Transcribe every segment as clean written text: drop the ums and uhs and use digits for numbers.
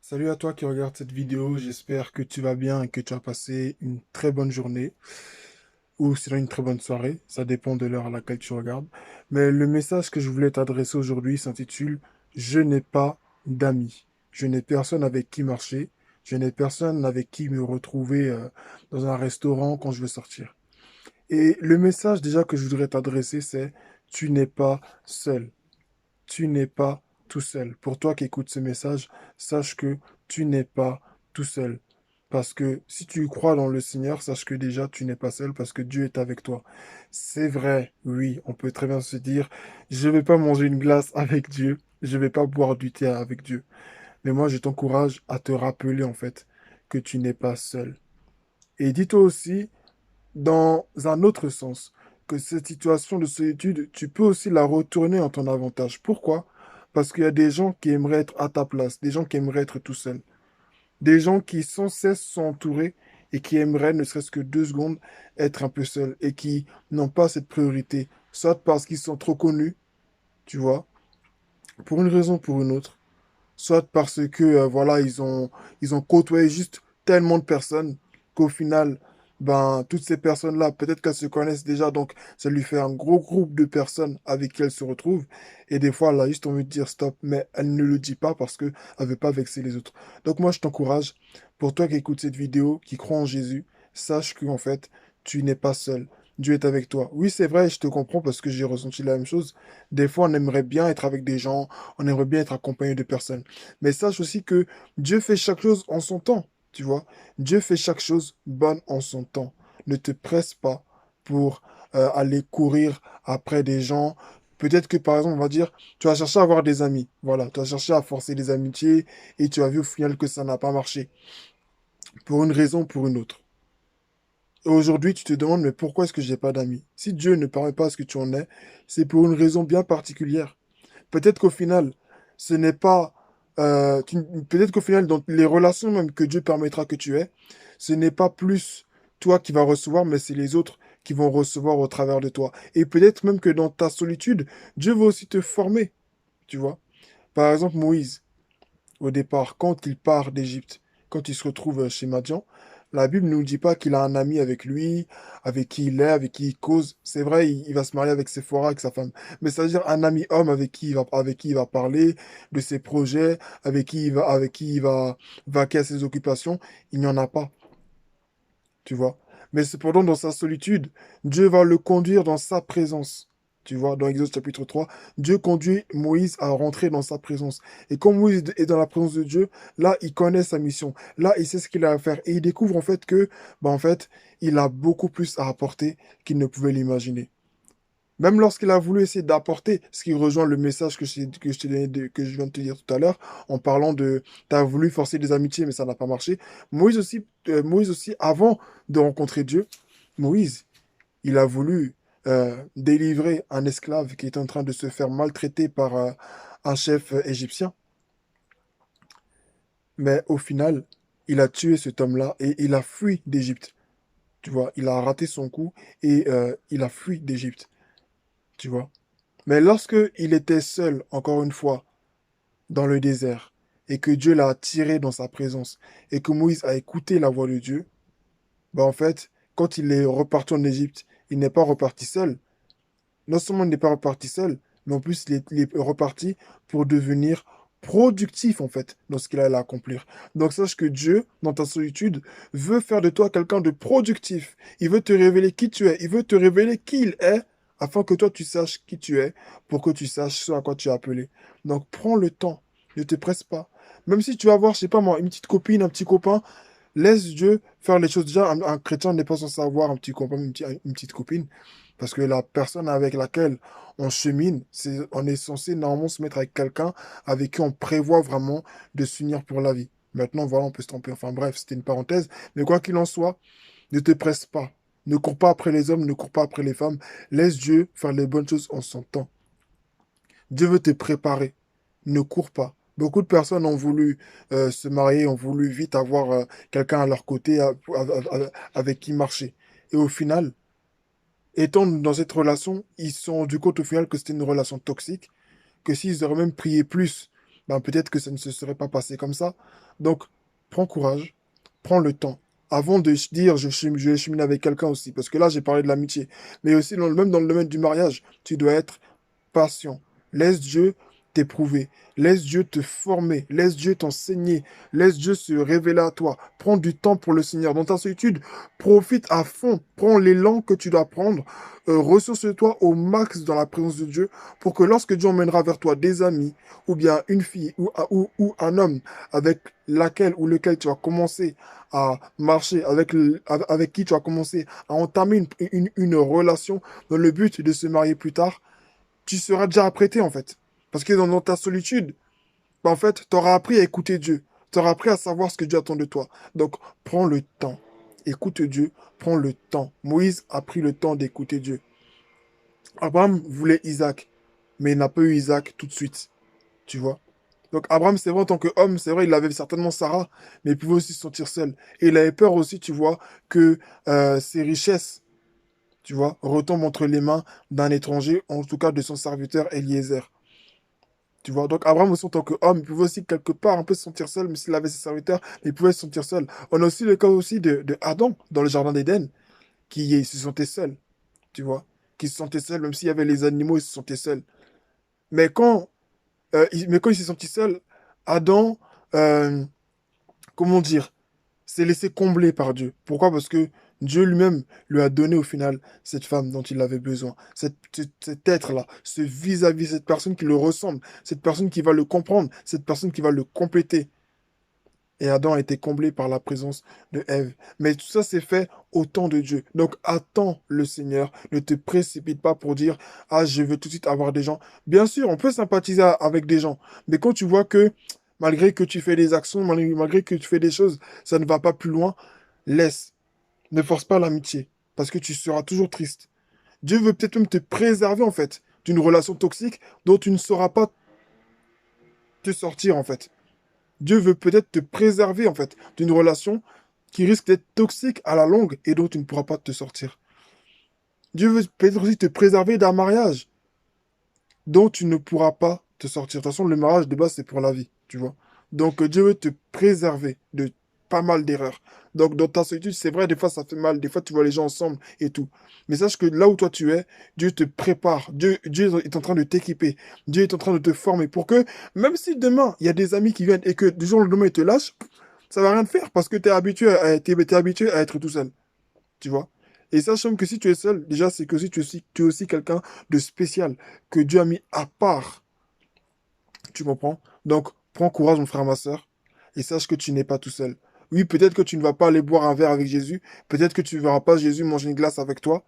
Salut à toi qui regarde cette vidéo, j'espère que tu vas bien et que tu as passé une très bonne journée ou sinon une très bonne soirée, ça dépend de l'heure à laquelle tu regardes. Mais le message que je voulais t'adresser aujourd'hui s'intitule Je n'ai pas d'amis. Je n'ai personne avec qui marcher, je n'ai personne avec qui me retrouver dans un restaurant quand je veux sortir. Et le message déjà que je voudrais t'adresser, c'est Tu n'es pas seul. Tu n'es pas tout seul. Pour toi qui écoutes ce message, sache que tu n'es pas tout seul. Parce que si tu crois dans le Seigneur, sache que déjà tu n'es pas seul parce que Dieu est avec toi. C'est vrai, oui, on peut très bien se dire, je ne vais pas manger une glace avec Dieu, je ne vais pas boire du thé avec Dieu. Mais moi, je t'encourage à te rappeler en fait que tu n'es pas seul. Et dis-toi aussi, dans un autre sens, que cette situation de solitude, tu peux aussi la retourner en ton avantage. Pourquoi? Parce qu'il y a des gens qui aimeraient être à ta place, des gens qui aimeraient être tout seuls, des gens qui sans cesse sont entourés et qui aimeraient, ne serait-ce que 2 secondes, être un peu seuls et qui n'ont pas cette priorité, soit parce qu'ils sont trop connus, tu vois, pour une raison ou pour une autre, soit parce que voilà, ils ont côtoyé juste tellement de personnes qu'au final, ben, toutes ces personnes-là, peut-être qu'elles se connaissent déjà, donc ça lui fait un gros groupe de personnes avec qui elle se retrouve. Et des fois, elle a juste envie de dire stop, mais elle ne le dit pas parce qu'elle ne veut pas vexer les autres. Donc moi, je t'encourage, pour toi qui écoutes cette vidéo, qui croit en Jésus, sache qu'en fait, tu n'es pas seul. Dieu est avec toi. Oui, c'est vrai, je te comprends parce que j'ai ressenti la même chose. Des fois, on aimerait bien être avec des gens, on aimerait bien être accompagné de personnes. Mais sache aussi que Dieu fait chaque chose en son temps, tu vois. Dieu fait chaque chose bonne en son temps. Ne te presse pas pour aller courir après des gens. Peut-être que, par exemple, on va dire, tu as cherché à avoir des amis. Voilà, tu as cherché à forcer des amitiés et tu as vu au final que ça n'a pas marché. Pour une raison ou pour une autre. Et aujourd'hui, tu te demandes, mais pourquoi est-ce que j'ai pas d'amis? Si Dieu ne permet pas à ce que tu en aies, c'est pour une raison bien particulière. Peut-être qu'au final, ce n'est pas... peut-être qu'au final, dans les relations même que Dieu permettra que tu aies, ce n'est pas plus toi qui vas recevoir, mais c'est les autres qui vont recevoir au travers de toi. Et peut-être même que dans ta solitude, Dieu va aussi te former, tu vois. Par exemple, Moïse, au départ, quand il part d'Égypte, quand il se retrouve chez Madian, la Bible ne nous dit pas qu'il a un ami avec lui, avec qui il est, avec qui il cause. C'est vrai, il va se marier avec Séphora, avec sa femme. Mais ça veut dire un ami homme avec qui il va parler de ses projets, avec qui il va vaquer à ses occupations. Il n'y en a pas, tu vois. Mais cependant, dans sa solitude, Dieu va le conduire dans sa présence. Tu vois, dans Exode chapitre 3, Dieu conduit Moïse à rentrer dans sa présence. Et quand Moïse est dans la présence de Dieu, là, il connaît sa mission. Là, il sait ce qu'il a à faire. Et il découvre en fait que, bah, en fait, il a beaucoup plus à apporter qu'il ne pouvait l'imaginer. Même lorsqu'il a voulu essayer d'apporter, ce qui rejoint le message que je t'ai donné que je viens de te dire tout à l'heure, en parlant de, tu as voulu forcer des amitiés, mais ça n'a pas marché. Moïse aussi, avant de rencontrer Dieu, Moïse, il a voulu délivrer un esclave qui était en train de se faire maltraiter par un chef égyptien. Mais au final, il a tué cet homme-là et il a fui d'Égypte. Tu vois, il a raté son coup et il a fui d'Égypte. Tu vois. Mais lorsque il était seul, encore une fois, dans le désert, et que Dieu l'a attiré dans sa présence, et que Moïse a écouté la voix de Dieu, bah en fait, quand il est reparti en Égypte, il n'est pas reparti seul. Non seulement il n'est pas reparti seul, mais en plus il est reparti pour devenir productif en fait dans ce qu'il allait accomplir. Donc sache que Dieu, dans ta solitude, veut faire de toi quelqu'un de productif. Il veut te révéler qui tu es, il veut te révéler qui il est, afin que toi tu saches qui tu es, pour que tu saches ce à quoi tu es appelé. Donc prends le temps, ne te presse pas. Même si tu vas avoir, je sais pas moi, une petite copine, un petit copain, laisse Dieu faire les choses. Déjà, un chrétien n'est pas censé avoir un petit copain, une petite copine. Parce que la personne avec laquelle on chemine, on est censé normalement se mettre avec quelqu'un avec qui on prévoit vraiment de s'unir pour la vie. Maintenant, voilà, on peut se tromper. Enfin bref, c'était une parenthèse. Mais quoi qu'il en soit, ne te presse pas. Ne cours pas après les hommes, ne cours pas après les femmes. Laisse Dieu faire les bonnes choses en son temps. Dieu veut te préparer. Ne cours pas. Beaucoup de personnes ont voulu se marier, ont voulu vite avoir quelqu'un à leur côté avec qui marcher. Et au final, étant dans cette relation, ils se sont rendu compte au final que c'était une relation toxique, que s'ils auraient même prié plus ben peut-être que ça ne se serait pas passé comme ça. Donc, prends courage, prends le temps. Avant de dire je vais cheminer avec quelqu'un aussi, parce que là j'ai parlé de l'amitié, mais aussi même dans le domaine du mariage, tu dois être patient. Laisse Dieu t'éprouver. Laisse Dieu te former. Laisse Dieu t'enseigner. Laisse Dieu se révéler à toi. Prends du temps pour le Seigneur. Dans ta solitude, profite à fond. Prends l'élan que tu dois prendre. Ressource-toi au max dans la présence de Dieu pour que lorsque Dieu emmènera vers toi des amis ou bien une fille ou un homme avec laquelle ou lequel tu vas commencer à marcher, avec qui tu vas commencer à entamer une relation dans le but de se marier plus tard, tu seras déjà apprêté en fait. Parce que dans ta solitude, bah, en fait, tu auras appris à écouter Dieu. Tu auras appris à savoir ce que Dieu attend de toi. Donc, prends le temps. Écoute Dieu, prends le temps. Moïse a pris le temps d'écouter Dieu. Abraham voulait Isaac, mais il n'a pas eu Isaac tout de suite, tu vois. Donc Abraham, c'est vrai, en tant qu'homme, c'est vrai, il avait certainement Sarah, mais il pouvait aussi se sentir seul. Et il avait peur aussi, tu vois, que ses richesses, tu vois, retombent entre les mains d'un étranger, en tout cas de son serviteur Eliezer. Tu vois, donc Abraham aussi en tant qu'homme, il pouvait aussi quelque part un peu se sentir seul, même s'il avait ses serviteurs, il pouvait se sentir seul. On a aussi le cas aussi de Adam dans le jardin d'Éden, qui se sentait seul, tu vois, qui se sentait seul, même s'il y avait les animaux, il se sentait seul. Mais quand il s'est senti seul, Adam, euh, comment dire, s'est laissé combler par Dieu. Pourquoi? Parce que Dieu lui-même lui a donné au final cette femme dont il avait besoin, cet être-là, ce vis-à-vis, cette personne qui le ressemble, cette personne qui va le comprendre, cette personne qui va le compléter. Et Adam a été comblé par la présence de Ève. Mais tout ça, c'est fait au temps de Dieu. Donc, attends le Seigneur. Ne te précipite pas pour dire, ah, je veux tout de suite avoir des gens. Bien sûr, on peut sympathiser avec des gens. Mais quand tu vois que, malgré que tu fais des actions, malgré que tu fais des choses, ça ne va pas plus loin, laisse. Ne force pas l'amitié. Parce que tu seras toujours triste. Dieu veut peut-être même te préserver, en fait, d'une relation toxique dont tu ne sauras pas te sortir, en fait. Dieu veut peut-être te préserver, en fait, d'une relation qui risque d'être toxique à la longue et dont tu ne pourras pas te sortir. Dieu veut peut-être aussi te préserver d'un mariage dont tu ne pourras pas te sortir. De toute façon, le mariage de base, c'est pour la vie, tu vois. Donc, Dieu veut te préserver de pas mal d'erreurs. Donc, dans ta solitude, c'est vrai, des fois, ça fait mal. Des fois, tu vois les gens ensemble et tout. Mais sache que là où toi tu es, Dieu te prépare. Dieu est en train de t'équiper. Dieu est en train de te former pour que, même si demain, il y a des amis qui viennent et que du jour au lendemain, ils te lâchent, ça va rien te faire parce que t'es habitué à être tout seul. Tu vois? Et sache même que si tu es seul, déjà, c'est que si tu es aussi quelqu'un de spécial, que Dieu a mis à part. Tu comprends? Donc, prends courage, mon frère, ma soeur, et sache que tu n'es pas tout seul. Oui, peut-être que tu ne vas pas aller boire un verre avec Jésus, peut-être que tu ne verras pas Jésus manger une glace avec toi,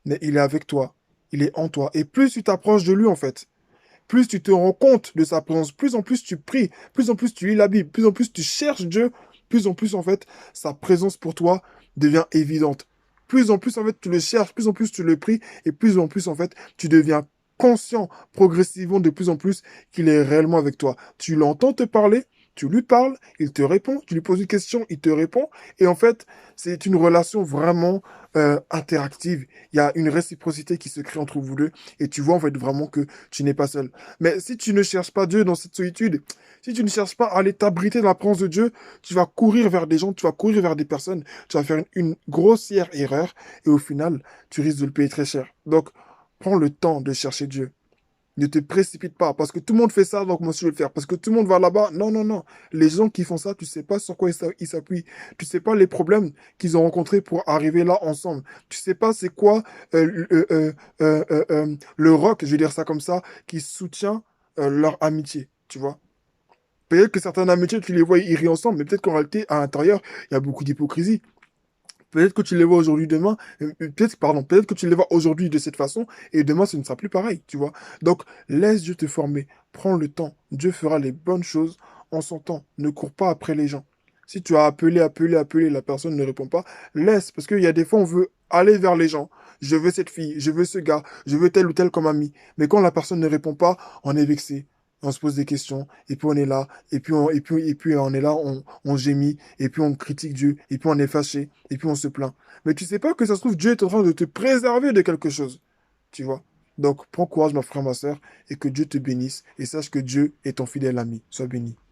mais il est avec toi, il est en toi. Et plus tu t'approches de lui, en fait, plus tu te rends compte de sa présence, plus en plus tu pries, plus en plus tu lis la Bible, plus en plus tu cherches Dieu, plus en plus, en fait, sa présence pour toi devient évidente. Plus en plus, en fait, tu le cherches, plus en plus tu le pries, et plus en plus, en fait, tu deviens conscient progressivement de plus en plus qu'il est réellement avec toi. Tu l'entends te parler, tu lui parles, il te répond, tu lui poses une question, il te répond, et en fait, c'est une relation vraiment interactive. Il y a une réciprocité qui se crée entre vous deux, et tu vois en fait vraiment que tu n'es pas seul. Mais si tu ne cherches pas Dieu dans cette solitude, si tu ne cherches pas à aller t'abriter dans la présence de Dieu, tu vas courir vers des gens, tu vas courir vers des personnes, tu vas faire une grossière erreur, et au final, tu risques de le payer très cher. Donc, prends le temps de chercher Dieu. Ne te précipite pas, parce que tout le monde fait ça, donc moi aussi je vais le faire. Parce que tout le monde va là-bas. Non, non, non. Les gens qui font ça, tu sais pas sur quoi ils s'appuient. Tu sais pas les problèmes qu'ils ont rencontrés pour arriver là ensemble. Tu sais pas c'est quoi le roc, je vais dire ça comme ça, qui soutient leur amitié. Tu vois? Peut-être que certaines amitiés, tu les vois, ils rient ensemble, mais peut-être qu'en réalité, à l'intérieur, il y a beaucoup d'hypocrisie. Peut-être que tu les vois aujourd'hui, demain, peut-être que tu les vois aujourd'hui de cette façon, et demain, ce ne sera plus pareil, tu vois. Donc, laisse Dieu te former, prends le temps, Dieu fera les bonnes choses en son temps, ne cours pas après les gens. Si tu as appelé, la personne ne répond pas, laisse, parce qu'il y a des fois, on veut aller vers les gens. Je veux cette fille, je veux ce gars, je veux tel ou tel comme ami. Mais quand la personne ne répond pas, on est vexé, on se pose des questions, et puis on est là, et puis on est là, on gémit, et puis on critique Dieu, et puis on est fâché, et puis on se plaint. Mais tu sais pas que ça se trouve, Dieu est en train de te préserver de quelque chose, tu vois. Donc, prends courage, ma frère, ma sœur, et que Dieu te bénisse, et sache que Dieu est ton fidèle ami. Sois béni.